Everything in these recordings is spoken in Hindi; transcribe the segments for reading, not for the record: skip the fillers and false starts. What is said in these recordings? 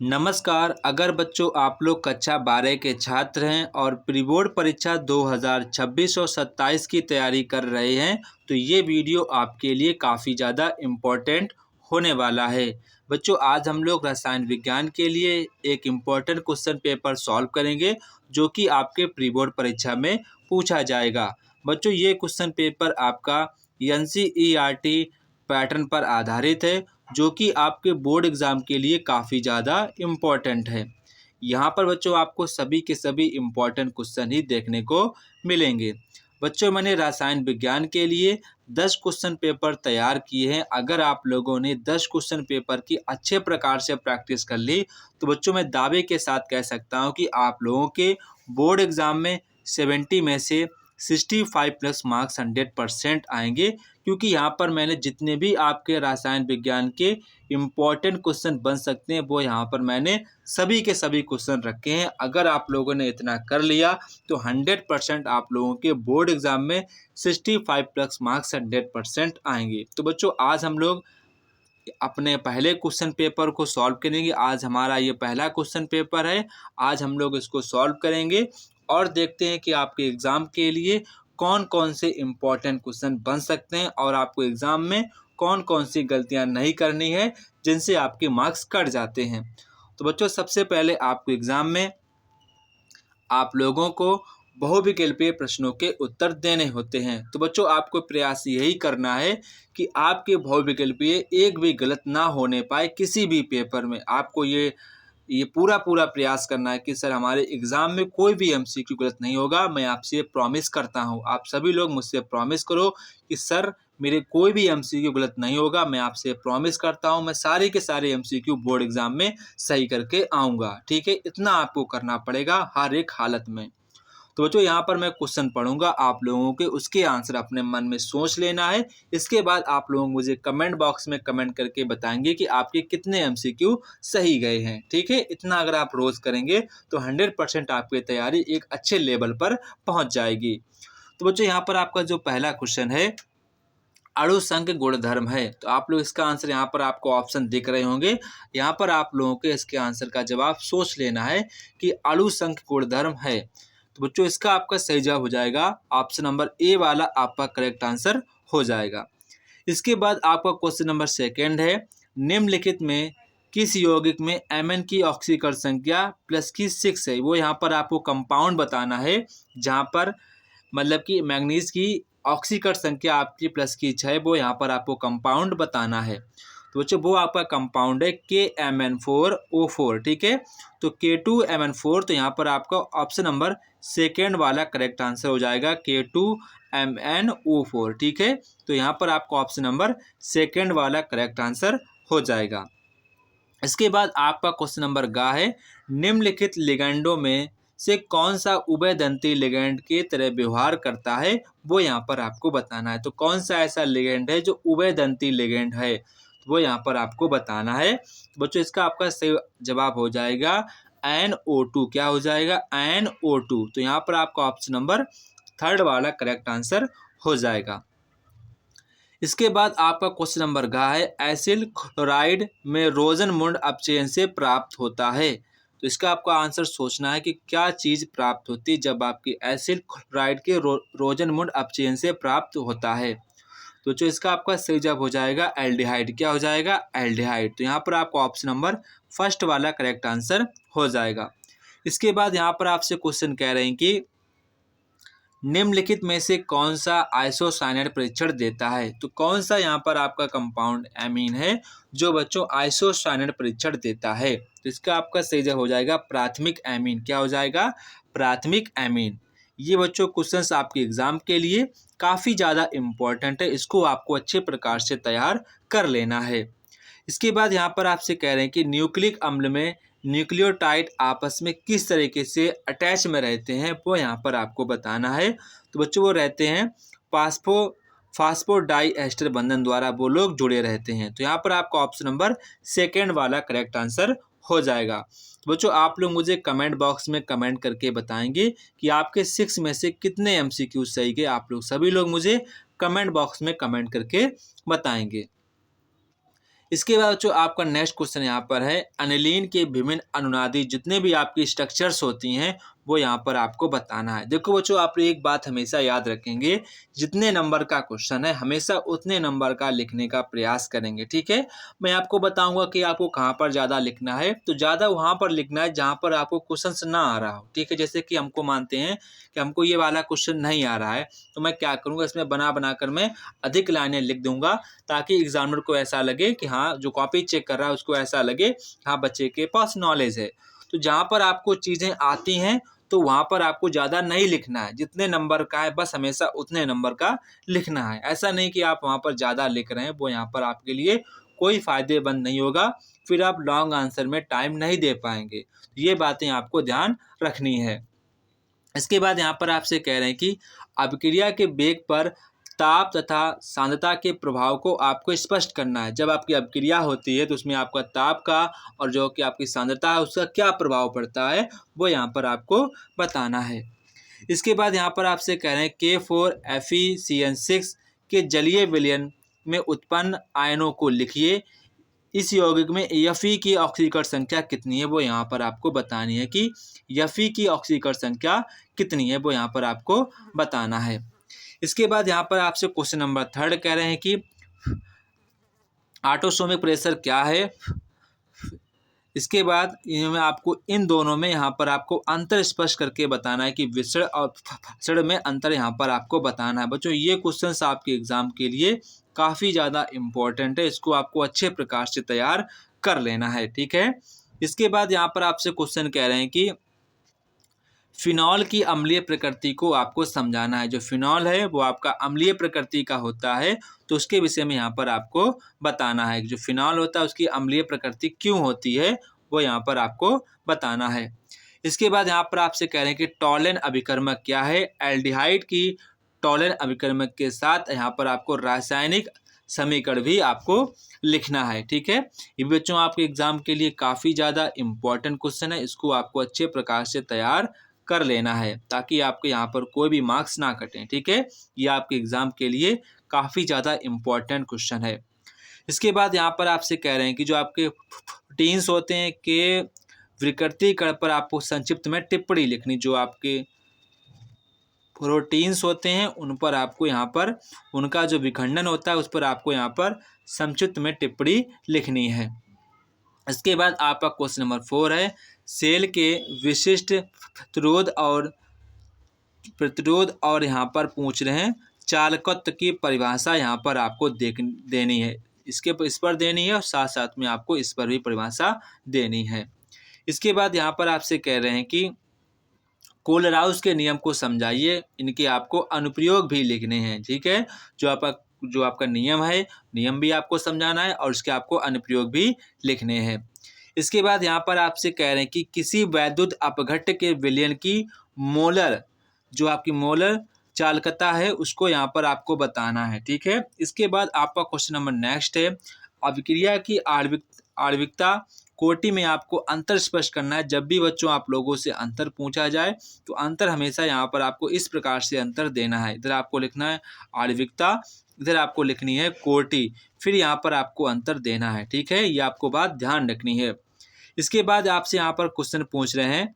नमस्कार। अगर बच्चों आप लोग कक्षा 12 के छात्र हैं और प्री बोर्ड परीक्षा 2026 और 27 की तैयारी कर रहे हैं तो ये वीडियो आपके लिए काफ़ी ज़्यादा इम्पोर्टेंट होने वाला है। बच्चों आज हम लोग रसायन विज्ञान के लिए एक इम्पोर्टेंट क्वेश्चन पेपर सॉल्व करेंगे जो कि आपके प्री बोर्ड परीक्षा में पूछा जाएगा। बच्चों ये क्वेश्चन पेपर आपका NCERT पैटर्न पर आधारित है जो कि आपके बोर्ड एग्ज़ाम के लिए काफ़ी ज़्यादा इम्पॉर्टेंट है। यहाँ पर बच्चों आपको सभी के सभी इम्पॉर्टेंट क्वेश्चन ही देखने को मिलेंगे। बच्चों मैंने रसायन विज्ञान के लिए 10 क्वेश्चन पेपर तैयार किए हैं। अगर आप लोगों ने 10 क्वेश्चन पेपर की अच्छे प्रकार से प्रैक्टिस कर ली तो बच्चों मैं दावे के साथ कह सकता हूँ कि आप लोगों के बोर्ड एग्ज़ाम में 70 में से 65 प्लस मार्क्स 100% आएंगे, क्योंकि यहाँ पर मैंने जितने भी आपके रसायन विज्ञान के इम्पॉर्टेंट क्वेश्चन बन सकते हैं वो यहाँ पर मैंने सभी के सभी क्वेश्चन रखे हैं। अगर आप लोगों ने इतना कर लिया तो 100% आप लोगों के बोर्ड एग्ज़ाम में 65 प्लस मार्क्स 100% आएंगे। तो बच्चों आज हम लोग अपने पहले क्वेश्चन पेपर को सॉल्व करेंगे। आज हमारा ये पहला क्वेश्चन पेपर है। आज हम लोग इसको सॉल्व करेंगे और देखते हैं कि आपके एग्ज़ाम के लिए कौन कौन से इम्पोर्टेंट क्वेश्चन बन सकते हैं और आपको एग्ज़ाम में कौन कौन सी गलतियां नहीं करनी है जिनसे आपके मार्क्स कट जाते हैं। तो बच्चों सबसे पहले आपको एग्ज़ाम में आप लोगों को बहुविकल्पीय प्रश्नों के उत्तर देने होते हैं। तो बच्चों आपको प्रयास यही करना है कि आपके बहुविकल्पीय एक भी गलत ना होने पाए किसी भी पेपर में। आपको ये पूरा प्रयास करना है कि सर हमारे एग्ज़ाम में कोई भी MCQ गलत नहीं होगा। मैं आपसे ये प्रॉमिस करता हूँ। आप सभी लोग मुझसे प्रॉमिस करो कि सर मेरे कोई भी MCQ गलत नहीं होगा। मैं आपसे प्रॉमिस करता हूँ मैं सारे के सारे MCQ बोर्ड एग्ज़ाम में सही करके आऊँगा। ठीक है, इतना आपको करना पड़ेगा हर एक हालत में। तो बच्चों यहाँ पर मैं क्वेश्चन पढ़ूंगा, आप लोगों के उसके आंसर अपने मन में सोच लेना है। इसके बाद आप लोग मुझे कमेंट बॉक्स में कमेंट करके बताएंगे कि आपके कितने MCQ सही गए हैं। ठीक है, इतना अगर आप रोज़ करेंगे तो 100% आपकी तैयारी एक अच्छे लेवल पर पहुँच जाएगी। तो बच्चों यहाँ पर आपका जो पहला क्वेश्चन है अणु संघ गुणधर्म है। तो आप लोग इसका आंसर यहाँ पर आपको ऑप्शन दिख रहे होंगे। यहाँ पर आप लोगों के इसके आंसर का जवाब सोच लेना है कि अणु संघ गुणधर्म है। तो बच्चों इसका आपका सही जवाब हो जाएगा ऑप्शन नंबर ए वाला आपका करेक्ट आंसर हो जाएगा। इसके बाद आपका क्वेश्चन नंबर सेकेंड है, निम्नलिखित में किस यौगिक में Mn की ऑक्सीकरण संख्या प्लस की 6 है। वो यहाँ पर आपको कंपाउंड बताना है जहाँ पर मतलब कि मैंगनीज की ऑक्सीकरण संख्या आपकी प्लस की 6, वो यहाँ पर आपको कंपाउंड बताना है। तो बच्चों वो आपका कंपाउंड है KMN4O4। ठीक है, तो K2MN4, तो यहाँ पर आपका ऑप्शन नंबर सेकेंड वाला करेक्ट आंसर हो जाएगा K2MnO4। ठीक है, तो यहाँ पर आपका ऑप्शन नंबर सेकेंड वाला करेक्ट आंसर हो जाएगा। इसके बाद आपका क्वेश्चन नंबर गा है, निम्नलिखित लिगेंडों में से कौन सा उभयदंती लिगेंड की तरह व्यवहार करता है, वो यहाँ पर आपको बताना है। तो कौन सा ऐसा लिगेंड है जो उभयदंती लिगेंड है, तो वो यहाँ पर आपको बताना है। तो बच्चों इसका आपका सही जवाब हो जाएगा NO2। क्या हो जाएगा? NO2। तो यहाँ पर आपका ऑप्शन नंबर थर्ड वाला करेक्ट आंसर हो जाएगा। इसके बाद आपका क्वेश्चन नंबर घ है, एसिल क्लोराइड में रोजनमुंड अपचयन से प्राप्त होता है। तो इसका आपका आंसर सोचना है कि क्या चीज़ प्राप्त होती है जब आपकी एसिल क्लोराइड के रोजनमुंड अपचयन से प्राप्त होता है। तो जो इसका आपका सही जवाब हो जाएगा एल्डिहाइड। क्या हो जाएगा? एल्डिहाइड। तो यहाँ पर आपका ऑप्शन नंबर फर्स्ट वाला करेक्ट आंसर हो जाएगा। इसके बाद यहाँ पर आपसे क्वेश्चन कह रहे हैं कि निम्नलिखित में से कौन सा आइसोसाइनेट परीक्षण देता है। तो कौन सा यहाँ पर आपका कंपाउंड एमीन है जो बच्चों आइसोसाइनेट परीक्षण देता है। तो इसका आपका सही जवाब हो जाएगा प्राथमिक एमीन। क्या हो जाएगा? प्राथमिक एमीन। ये बच्चों क्वेश्चंस आपके एग्जाम के लिए काफ़ी ज़्यादा इम्पोर्टेंट है, इसको आपको अच्छे प्रकार से तैयार कर लेना है। इसके बाद यहाँ पर आपसे कह रहे हैं कि न्यूक्लिक अम्ल में न्यूक्लियोटाइड आपस में किस तरीके से अटैच में रहते हैं, वो यहाँ पर आपको बताना है। तो बच्चों वो रहते हैं फास्फोडाइएस्टर बंधन द्वारा वो लोग जुड़े रहते हैं। तो यहाँ पर आपका ऑप्शन नंबर सेकेंड वाला करेक्ट आंसर हो जाएगा। तो बच्चों आप लोग मुझे कमेंट बॉक्स में कमेंट करके बताएंगे कि आपके 6 में से कितने MCQ सही गए। आप लोग सभी लोग मुझे कमेंट बॉक्स में कमेंट करके बताएंगे। इसके बाद जो आपका नेक्स्ट क्वेश्चन यहाँ पर है, अनिलीन के विभिन्न अनुनादी जितने भी आपकी स्ट्रक्चर्स होती हैं वो यहाँ पर आपको बताना है। देखो बच्चों, आप एक बात हमेशा याद रखेंगे, जितने नंबर का क्वेश्चन है हमेशा उतने नंबर का लिखने का प्रयास करेंगे, ठीक है। मैं आपको बताऊंगा कि आपको कहाँ पर ज़्यादा लिखना है, तो ज़्यादा वहाँ पर लिखना है जहाँ पर आपको क्वेश्चन ना आ रहा हो, ठीक है। जैसे कि हमको मानते हैं कि हमको ये वाला क्वेश्चन नहीं आ रहा है, तो मैं क्या करूँगा, इसमें बना बना कर मैं अधिक लाइनें लिख दूंगा, ताकि एग्जामिनर को ऐसा लगे कि हाँ, जो कॉपी चेक कर रहा है उसको ऐसा लगे हाँ बच्चे के पास नॉलेज है। तो जहाँ पर आपको चीज़ें आती हैं तो वहाँ पर आपको ज़्यादा नहीं लिखना है, जितने नंबर का है बस हमेशा उतने नंबर का लिखना है। ऐसा नहीं कि आप वहाँ पर ज़्यादा लिख रहे हैं, वो यहाँ पर आपके लिए कोई फ़ायदेमंद नहीं होगा, फिर आप लॉन्ग आंसर में टाइम नहीं दे पाएंगे। ये बातें आपको ध्यान रखनी है। इसके बाद यहाँ पर आपसे कह रहे हैं कि अभिक्रिया के वेग पर ताप तथा सांद्रता के प्रभाव को आपको स्पष्ट करना है। जब आपकी अभिक्रिया होती है तो उसमें आपका ताप का और जो कि आपकी सांद्रता है उसका क्या प्रभाव पड़ता है वो यहाँ पर आपको बताना है। इसके बाद यहाँ पर आपसे कह रहे हैं K4FeCN6 के जलीय विलयन में उत्पन्न आयनों को लिखिए। इस यौगिक में Fe की ऑक्सीकरण संख्या कितनी है वो यहाँ पर आपको बतानी है कि Fe की ऑक्सीकरण संख्या कितनी है वो यहाँ पर आपको बताना है। इसके बाद यहाँ पर आपसे क्वेश्चन नंबर 3 कह रहे हैं कि ऑटोसोमिक प्रेशर क्या है। इसके बाद इनमें आपको इन दोनों में यहाँ पर आपको अंतर स्पष्ट करके बताना है कि विसरण और फसड़ में अंतर यहाँ पर आपको बताना है। बच्चों, ये क्वेश्चंस आपके एग्जाम के लिए काफ़ी ज़्यादा इम्पोर्टेंट है, इसको आपको अच्छे प्रकार से तैयार कर लेना है, ठीक है। इसके बाद यहाँ पर आपसे क्वेश्चन कह रहे हैं कि फिनॉल की अम्लीय प्रकृति को आपको समझाना है। जो फिनॉल है वो आपका अम्लीय प्रकृति का होता है, तो उसके विषय में यहाँ पर आपको बताना है। जो फिनॉल होता है उसकी अम्लीय प्रकृति क्यों होती है वो यहाँ पर आपको बताना है। इसके बाद यहाँ पर आपसे कह रहे हैं कि टॉलन अभिकर्मक क्या है। एल्डिहाइड की टॉलन अभिकर्मक के साथ यहाँ पर आपको रासायनिक समीकरण भी आपको लिखना है, ठीक है। ये बच्चों आपके एग्जाम के लिए काफ़ी ज़्यादा इम्पोर्टेंट क्वेश्चन है, इसको आपको अच्छे प्रकार से तैयार कर लेना है ताकि आपके यहाँ पर कोई भी मार्क्स ना कटें, ठीक है। ये आपके एग्जाम के लिए काफ़ी ज़्यादा इम्पोर्टेंट क्वेश्चन है। इसके बाद यहाँ पर आपसे कह रहे हैं कि जो आपके प्रोटीन्स होते हैं के विकृतीकरण पर आपको संक्षिप्त में टिप्पणी लिखनी। जो आपके प्रोटीन्स होते हैं उन पर आपको यहाँ पर उनका जो विखंडन होता है उस पर आपको यहाँ पर संक्षिप्त में टिप्पणी लिखनी है। इसके बाद आपका क्वेश्चन नंबर 4 है, सेल के विशिष्ट प्रतिरोध और यहाँ पर पूछ रहे हैं चालकत्व की परिभाषा यहाँ पर आपको देनी है। इस पर देनी है और साथ साथ में आपको इस पर भी परिभाषा देनी है। इसके बाद यहाँ पर आपसे कह रहे हैं कि कोलराउस के नियम को समझाइए। इनके आपको अनुप्रयोग भी लिखने हैं, ठीक है। जो आपका नियम है, नियम भी आपको समझाना है और उसके आपको अनुप्रयोग भी लिखने हैं। इसके बाद यहाँ पर आपसे कह रहे हैं कि किसी वैद्युत अपघट्य के विलयन की मोलर जो आपकी मोलर चालकता है उसको यहाँ पर आपको बताना है, ठीक है। इसके बाद आपका क्वेश्चन नंबर नेक्स्ट है, अभिक्रिया की आणविकता कोटि में आपको अंतर स्पष्ट करना है। जब भी बच्चों आप लोगों से अंतर पूछा जाए तो अंतर हमेशा यहाँ पर आपको इस प्रकार से अंतर देना है। इधर आपको लिखना है आणविकता, इधर आपको लिखनी है कोटि, फिर यहाँ पर आपको अंतर देना है, ठीक है। ये आपको बात ध्यान रखनी है। इसके बाद आपसे यहाँ पर क्वेश्चन पूछ रहे हैं,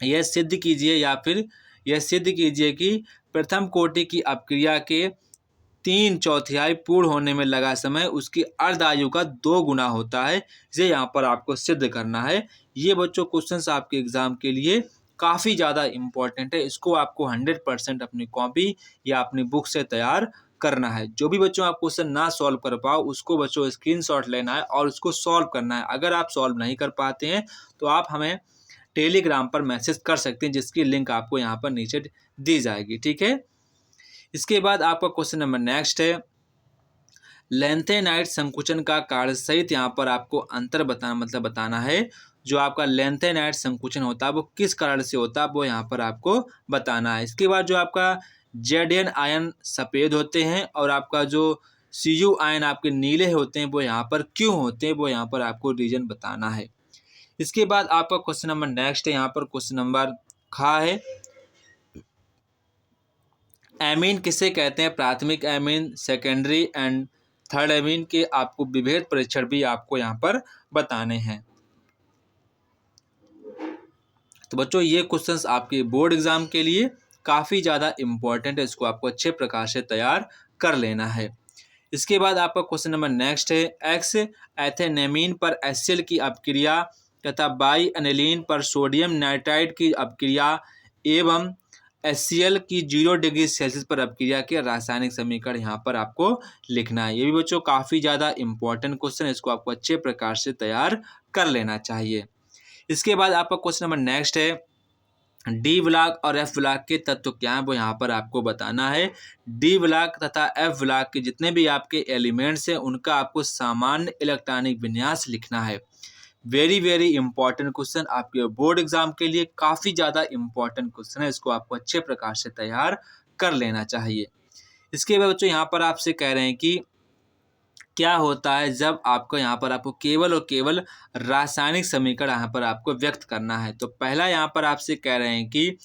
यह सिद्ध कीजिए या फिर यह सिद्ध कीजिए कि प्रथम कोटि की अपक्रिया के 3/4 पूर्ण होने में लगा समय उसकी अर्ध आयु का 2 गुना होता है। इसे यहाँ पर आपको सिद्ध करना है। ये बच्चों क्वेश्चंस आपके एग्जाम के लिए काफ़ी ज़्यादा इम्पोर्टेंट है, इसको आपको 100% अपनी कॉपी या अपनी बुक से तैयार करना है। जो भी बच्चों आप क्वेश्चन ना सॉल्व कर पाओ उसको बच्चों स्क्रीनशॉट लेना है और उसको सॉल्व करना है। अगर आप सॉल्व नहीं कर पाते हैं तो आप हमें टेलीग्राम पर मैसेज कर सकते हैं, जिसकी लिंक आपको यहाँ पर नीचे दी जाएगी, ठीक है। इसके बाद आपका क्वेश्चन नंबर नेक्स्ट है, लेंथेनाइट संकुचन का कार्य सहित यहाँ पर आपको अंतर बताना है। जो आपका लेंथेनाइट संकुचन होता है वो किस कारण से होता है वो यहाँ पर आपको बताना है। इसके बाद जो आपका जेडएन आयन सफ़ेद होते हैं और आपका जो Cu आयन आपके नीले होते हैं वो यहाँ पर क्यों होते हैं वो यहाँ पर आपको रीजन बताना है। इसके बाद आपका क्वेश्चन नंबर नेक्स्ट है, यहाँ पर क्वेश्चन नंबर खा है, एमीन किसे कहते हैं, प्राथमिक amine, secondary and third amine के आपको विभेद परीक्षण भी आपको यहाँ पर बताने हैं। तो बच्चों ये क्वेश्चंस आपके बोर्ड एग्जाम के लिए काफ़ी ज़्यादा इम्पोर्टेंट है, इसको आपको अच्छे प्रकार से तैयार कर लेना है। इसके बाद आपका क्वेश्चन नंबर नेक्स्ट है, एक्स एथेनेमीन पर HCl की अपक्रिया तथा बाई एनिलीन पर सोडियम नाइट्राइड की अपक्रिया एवं HCl की 0 डिग्री सेल्सियस पर अपक्रिया के रासायनिक समीकरण यहाँ पर आपको लिखना है। ये भी बच्चों काफ़ी ज़्यादा इंपॉर्टेंट क्वेश्चन है, इसको आपको अच्छे प्रकार से तैयार कर लेना चाहिए। इसके बाद आपका क्वेश्चन नंबर नेक्स्ट है, डी ब्लॉक और एफ ब्लॉक के तत्व क्या है वो यहाँ पर आपको बताना है। डी ब्लॉक तथा एफ ब्लॉक के जितने भी आपके एलिमेंट्स हैं उनका आपको सामान्य इलेक्ट्रॉनिक विन्यास लिखना है। वेरी वेरी इंपॉर्टेंट क्वेश्चन, आपके बोर्ड एग्जाम के लिए काफ़ी ज़्यादा इंपॉर्टेंट क्वेश्चन है, इसको आपको अच्छे प्रकार से तैयार कर लेना चाहिए। इसके बाद बच्चों यहाँ पर आपसे कह रहे हैं कि क्या होता है जब आपको यहाँ पर आपको केवल और केवल रासायनिक समीकरण यहाँ पर आपको व्यक्त करना है। तो पहला यहाँ पर आपसे कह रहे हैं कि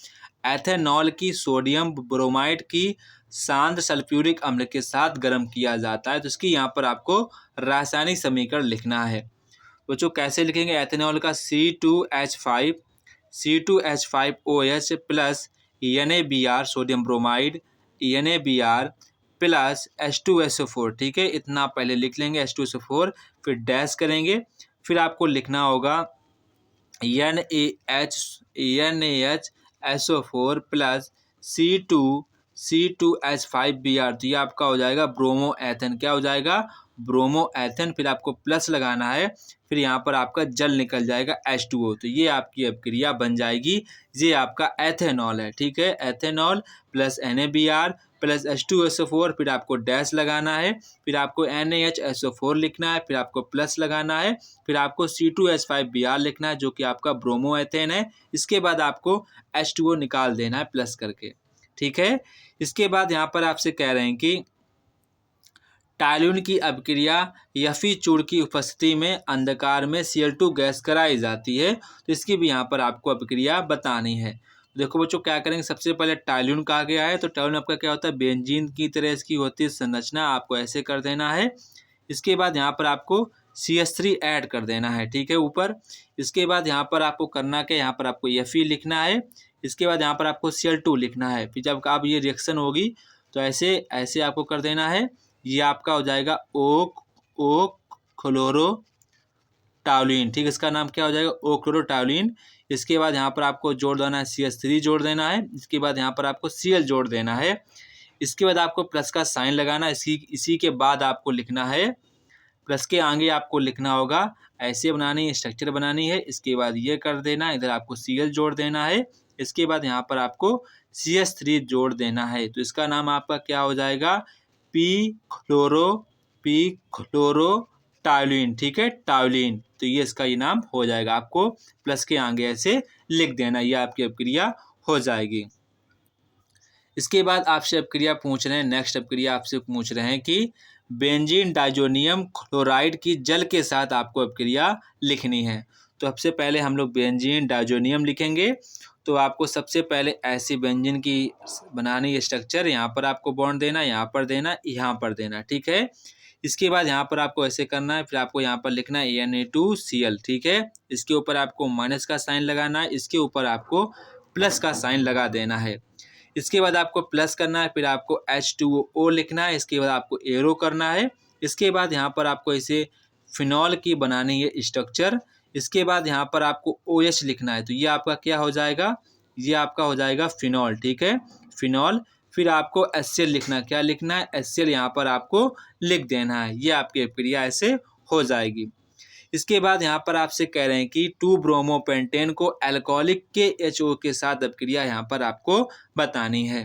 एथेनॉल की सोडियम ब्रोमाइड की सांद्र सल्फ्यूरिक अम्ल के साथ गर्म किया जाता है, तो इसकी यहाँ पर आपको रासायनिक समीकरण लिखना है। बच्चों कैसे लिखेंगे, एथेनॉल का C2H5OH plus NaBr sodium bromide NaBr plus H2SO4, ठीक है, इतना पहले लिख लेंगे H2SO4, फिर डैश करेंगे, फिर आपको लिखना होगा NaHSO4 प्लस C2H5Br, तो ये आपका हो जाएगा ब्रोमो एथेन। क्या हो जाएगा, ब्रोमो एथेन। फिर आपको प्लस लगाना है, फिर यहाँ पर आपका जल निकल जाएगा H2O, तो ये आपकी अपक्रिया बन जाएगी, ये आपका एथेनॉल है, ठीक है। Ethanol plus NaBr plus H2SO4, फिर आपको डैश लगाना है, फिर आपको NaHSO4 लिखना है, फिर आपको प्लस लगाना है, फिर आपको C2H5Br लिखना है जो कि आपका ब्रोमो एथेन है। इसके बाद आपको H2O निकाल देना है प्लस करके, ठीक है। इसके बाद यहाँ पर आपसे कह रहे हैं कि टाइल्यून की अपक्रिया यफी चूड़ की उपस्थिति में अंधकार में Cl2 गैस कराई जाती है, तो इसकी भी यहाँ पर आपको अपक्रिया बतानी है। देखो बच्चों क्या करेंगे, सबसे पहले टाइल्यून कहा गया है, तो टाइल्यून आपका क्या होता है, बेंजीन की तरह इसकी होती है संरचना, आपको ऐसे कर देना है। इसके बाद यहाँ पर आपको CH3 ऐड कर देना है, ठीक है, ऊपर। इसके बाद यहाँ पर आपको करना क्या, यहाँ पर आपको Fe लिखना है, इसके बाद यहाँ पर आपको Cl2 लिखना है। फिर जब आप ये रिएक्शन होगी तो ऐसे ऐसे आपको कर देना है, ये आपका हो जाएगा ओ क्लोरो टाउलिन, ठीक है, इसका नाम क्या हो जाएगा, ओ क्लोरो टाउलिन। इसके बाद यहाँ पर आपको जोड़ देना है CH3 जोड़ देना है, इसके बाद यहाँ पर आपको Cl जोड़ देना है, इसके बाद आपको प्लस का साइन लगाना, इसी के बाद आपको लिखना है, प्लस के आगे आपको लिखना होगा, ऐसे बनानी स्ट्रक्चर बनानी है। इसके बाद ये कर देना, इधर आपको Cl जोड़ देना है, इसके बाद यहाँ पर आपको CH3 जोड़ देना है, तो इसका नाम आपका क्या हो जाएगा, पी क्लोरो टाउलिन, ठीक है, टाउलिन। तो ये इसका ये नाम हो जाएगा, आपको प्लस के आगे ऐसे लिख देना, ये आपकी अपक्रिया हो जाएगी। इसके बाद आपसे अपक्रिया पूछ रहे हैं, नेक्स्ट अपक्रिया आपसे पूछ रहे हैं कि बेंजीन डाइजोनियम क्लोराइड की जल के साथ आपको अपक्रिया लिखनी है। तो सबसे पहले हम लोग बेंजीन डाइजोनियम लिखेंगे, तो आपको सबसे पहले ऐसी बेंजीन की बनानी स्ट्रक्चर, यहाँ पर आपको बॉन्ड देना, यहाँ पर देना, यहाँ पर देना, ठीक है। इसके बाद यहाँ पर आपको ऐसे करना है, फिर आपको यहाँ पर लिखना है Na2Cl, ठीक है। इसके ऊपर आपको माइनस का साइन लगाना है, इसके ऊपर आपको प्लस का साइन लगा देना है। इसके बाद आपको प्लस करना है, फिर आपको H2O लिखना है, इसके बाद आपको एरो करना है। इसके बाद यहाँ पर आपको इसे फिनॉल की बनानी है स्ट्रक्चर, इसके बाद यहाँ पर आपको OH लिखना है, तो ये आपका क्या हो जाएगा, ये आपका हो जाएगा फिनॉल, ठीक है, फिनॉल। फिर आपको HCl लिखना, क्या लिखना है, HCl यहाँ पर आपको लिख देना है, ये आपकी अपक्रिया ऐसे हो जाएगी। इसके बाद यहाँ पर आपसे कह रहे हैं कि 2-ब्रोमोपेंटेन को अल्कोहलिक के HO के साथ अपक्रिया यहाँ पर आपको बतानी है।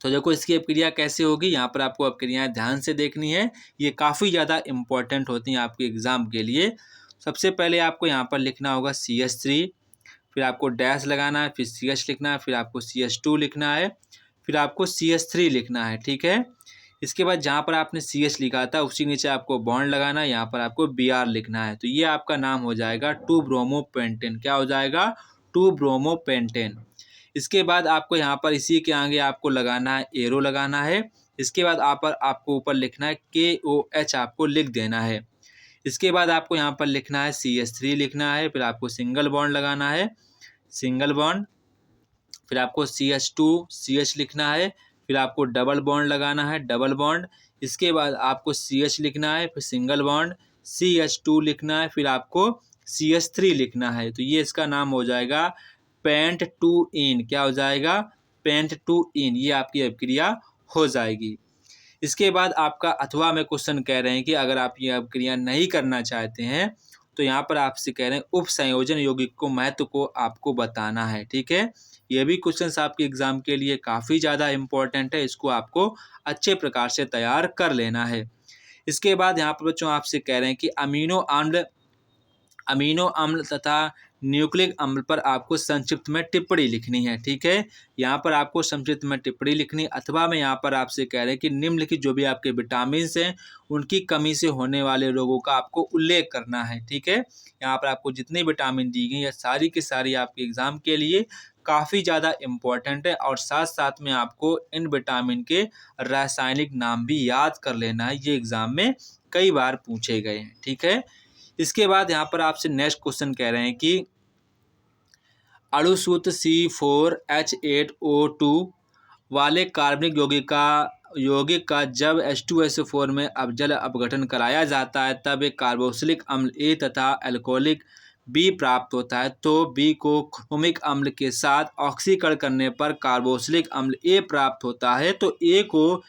तो देखो इसकी अपक्रिया कैसे होगी, यहाँ पर आपको अपक्रियाएं ध्यान से देखनी है, ये काफ़ी ज़्यादा इम्पोर्टेंट होती हैं आपके एग्ज़ाम के लिए। सबसे पहले आपको यहाँ पर लिखना होगा CH3, फिर आपको डैश लगाना है, फिर CH लिखना है, फिर आपको CH2 लिखना है, फिर आपको CH3 लिखना है, ठीक है। इसके बाद जहाँ पर आपने CH लिखा था उसी नीचे आपको बॉन्ड लगाना है, यहाँ पर आपको Br लिखना है, तो ये आपका नाम हो जाएगा 2-ब्रोमोपेंटेन। क्या हो जाएगा, 2-ब्रोमोपेंटेन। इसके बाद आपको यहाँ पर इसी के आगे आपको लगाना है एरो लगाना है, इसके बाद आपको ऊपर लिखना है KOH, आपको लिख देना है। इसके बाद आपको यहाँ पर लिखना है CH3 लिखना है, फिर आपको सिंगल बॉन्ड लगाना है, सिंगल बॉन्ड, फिर आपको CH2 CH लिखना है, फिर आपको डबल बॉन्ड लगाना है, डबल बॉन्ड। इसके बाद आपको CH लिखना है, फिर सिंगल बॉन्ड, CH2 लिखना है, फिर आपको CH3 लिखना है। तो ये इसका नाम हो जाएगा पेंट टू इन। क्या हो जाएगा? पेंट टू इन। ये आपकी अभिक्रिया हो जाएगी। इसके बाद आपका अथवा में क्वेश्चन कह रहे हैं कि अगर आप ये अभिक्रिया नहीं करना चाहते हैं तो यहाँ पर आपसे कह रहे हैं उप संयोजन यौगिक को महत्व को आपको बताना है। ठीक है, ये भी क्वेश्चन आपके एग्जाम के लिए काफ़ी ज़्यादा इम्पोर्टेंट है, इसको आपको अच्छे प्रकार से तैयार कर लेना है। इसके बाद यहाँ पर बच्चों आपसे कह रहे हैं कि अमीनो अम्ल तथा न्यूक्लिक अम्ल पर आपको संक्षिप्त में टिप्पणी लिखनी है। ठीक है, यहाँ पर आपको संक्षिप्त में टिप्पणी लिखनी। अथवा में यहाँ पर आपसे कह रहे हैं कि निम्नलिखित जो भी आपके विटामिन हैं उनकी कमी से होने वाले रोगों का आपको उल्लेख करना है। ठीक है, यहाँ पर आपको जितने विटामिन दी गई है सारी की सारी आपके एग्जाम के लिए काफ़ी ज़्यादा इम्पोर्टेंट है, और साथ साथ में आपको इन विटामिन के रासायनिक नाम भी याद कर लेना है। ये एग्ज़ाम में कई बार पूछे गए हैं। ठीक है, इसके बाद यहाँ पर आपसे नेक्स्ट क्वेश्चन कह रहे हैं कि अणुसूत्र C4H8O2 वाले कार्बनिक यौगिक का जब H2SO4 में अपजल अपघटन कराया जाता है तब एक कार्बोक्सिलिक अम्ल A तथा एल्कोहलिक B प्राप्त होता है। तो B को क्रोमिक अम्ल के साथ ऑक्सीकरण करने पर कार्बोक्सिलिक अम्ल A प्राप्त होता है। तो A को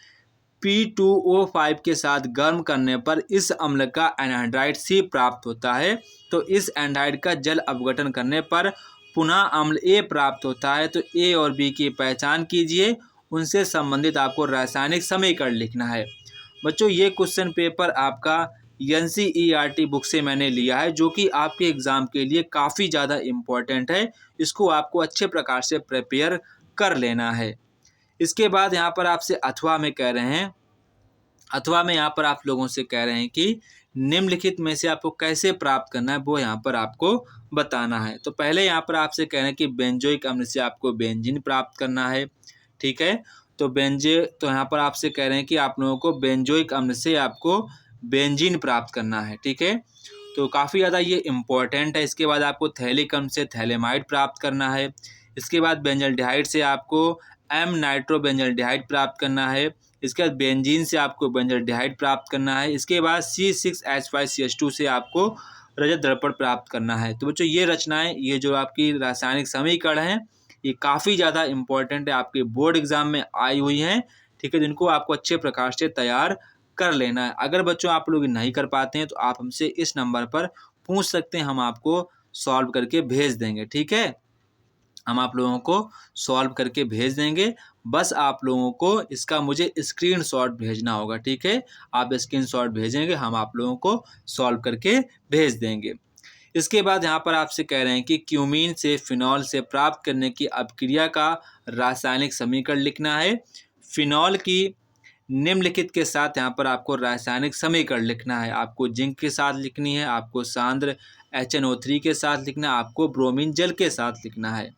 P2O5 के साथ गर्म करने पर इस अम्ल का एनहाइड्राइड C प्राप्त होता है। तो इस एनहाइड का जल अपघटन करने पर पुनः अम्ल A प्राप्त होता है। तो A और B की पहचान कीजिए, उनसे संबंधित आपको रासायनिक समीकरण लिखना है। बच्चों ये क्वेश्चन पेपर आपका NCERT बुक से मैंने लिया है, जो कि आपके एग्ज़ाम के लिए काफ़ी ज़्यादा इम्पोर्टेंट है। इसको आपको अच्छे प्रकार से प्रिपेयर कर लेना है। इसके बाद यहाँ पर आपसे अथवा में कह रहे हैं, अथवा में यहाँ पर आप लोगों से कह रहे हैं कि निम्नलिखित में से आपको कैसे प्राप्त करना है वो यहाँ पर आपको बताना है। तो पहले यहाँ पर आपसे कह रहे हैं कि बेंजोइक अम्ल से आपको बेंजीन प्राप्त करना है। ठीक है, तो यहाँ पर आपसे कह रहे हैं कि आप लोगों को बेंजोइक अम्ल से आपको बेंजीन प्राप्त करना है। ठीक है, तो काफ़ी ज़्यादा ये इम्पोर्टेंट है। इसके बाद आपको थैलिक अम्ल से थैलेमाइड प्राप्त करना है। इसके बाद बेंजल्डिहाइड से आपको M नाइट्रोबेंजल्डिहाइड प्राप्त करना है। इसके बाद बेंजीन से आपको बेंजल्डिहाइड प्राप्त करना है। इसके बाद C6H5CH2 से आपको रजत दर्पण प्राप्त करना है। तो बच्चों ये रचनाएं, ये जो आपकी रासायनिक समीकरण हैं, ये काफ़ी ज़्यादा इम्पोर्टेंट है, आपके बोर्ड एग्जाम में आई हुई हैं। ठीक है, जिनको आपको अच्छे प्रकार से तैयार कर लेना है। अगर बच्चों आप लोग नहीं कर पाते हैं तो आप हमसे इस नंबर पर पूछ सकते हैं, हम आपको सॉल्व करके भेज देंगे। ठीक है, हम आप लोगों को सॉल्व करके भेज देंगे, बस आप लोगों को इसका मुझे स्क्रीनशॉट भेजना होगा। ठीक है, आप स्क्रीनशॉट भेजेंगे, हम आप लोगों को सॉल्व करके भेज देंगे। इसके बाद यहाँ पर आपसे कह रहे हैं कि क्यूमीन से फिनॉल से प्राप्त करने की अपक्रिया का रासायनिक समीकरण लिखना है। फिनॉल की निम्नलिखित के साथ यहाँ पर आपको रासायनिक समीकरण लिखना है। आपको जिंक के साथ लिखनी है, आपको सांद्र HNO3 के साथ लिखना है, आपको ब्रोमीन जल के साथ लिखना है।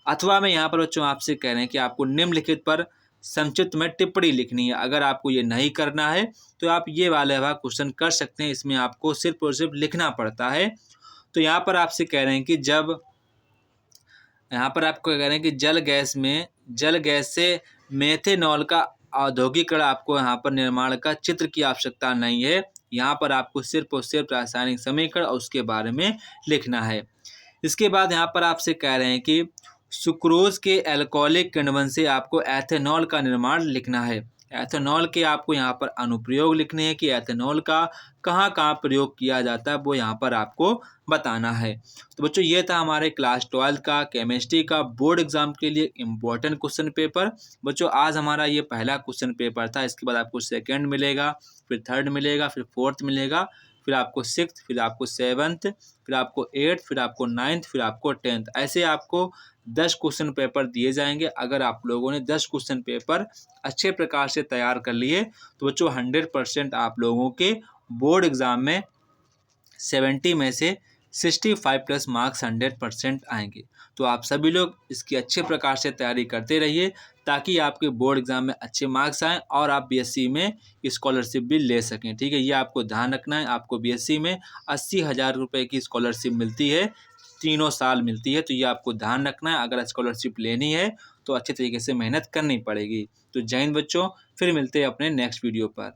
अथवा में यहाँ पर बच्चों आपसे कह रहे हैं कि आपको निम्नलिखित पर संक्षिप्त में टिप्पणी लिखनी है। अगर आपको ये नहीं करना है तो आप ये वाला क्वेश्चन कर सकते हैं, इसमें आपको सिर्फ और सिर्फ लिखना पड़ता है। तो यहाँ पर आपसे कह रहे हैं कि यहाँ पर आपको कह रहे हैं कि जल गैस से मेथेनॉल का औद्योगिकरण आपको यहाँ पर निर्माण का चित्र की आवश्यकता नहीं है। यहाँ पर आपको सिर्फ और सिर्फ रासायनिक समीकरण और उसके बारे में लिखना है। इसके बाद यहाँ पर आपसे कह रहे हैं कि सुक्रोज के एल्कोहलिक किण्वन से आपको एथेनॉल का निर्माण लिखना है। एथेनॉल के आपको यहाँ पर अनुप्रयोग लिखने हैं कि एथेनॉल का कहाँ कहाँ प्रयोग किया जाता है, वो यहाँ पर आपको बताना है। तो बच्चों ये था हमारे क्लास 12 का केमिस्ट्री का बोर्ड एग्जाम के लिए इम्पोर्टेंट क्वेश्चन पेपर। बच्चों आज हमारा ये पहला क्वेश्चन पेपर था, इसके बाद आपको सेकेंड मिलेगा, फिर थर्ड मिलेगा, फिर फोर्थ मिलेगा, फिर आपको सिक्स्थ, फिर आपको सेवन्थ, फिर आपको एट्थ, फिर आपको नाइन्थ, फिर आपको 10th। ऐसे आपको 10 क्वेश्चन पेपर दिए जाएंगे। अगर आप लोगों ने 10 क्वेश्चन पेपर अच्छे प्रकार से तैयार कर लिए तो बच्चों 100% आप लोगों के बोर्ड एग्ज़ाम में 70 में से 65+ मार्क्स 100% आएंगे। तो आप सभी लोग इसकी अच्छे प्रकार से तैयारी करते रहिए ताकि आपके बोर्ड एग्ज़ाम में अच्छे मार्क्स आएँ और आप बीएससी में स्कॉलरशिप भी ले सकें। ठीक है, ये आपको ध्यान रखना है। आपको बीएससी में 80,000 रुपये की स्कॉलरशिप मिलती है, तीनों साल मिलती है। तो ये आपको ध्यान रखना है। अगर स्कॉलरशिप लेनी है तो अच्छे तरीके से मेहनत करनी पड़ेगी। तो जय हिंद बच्चों, फिर मिलते हैं अपने नेक्स्ट वीडियो पर।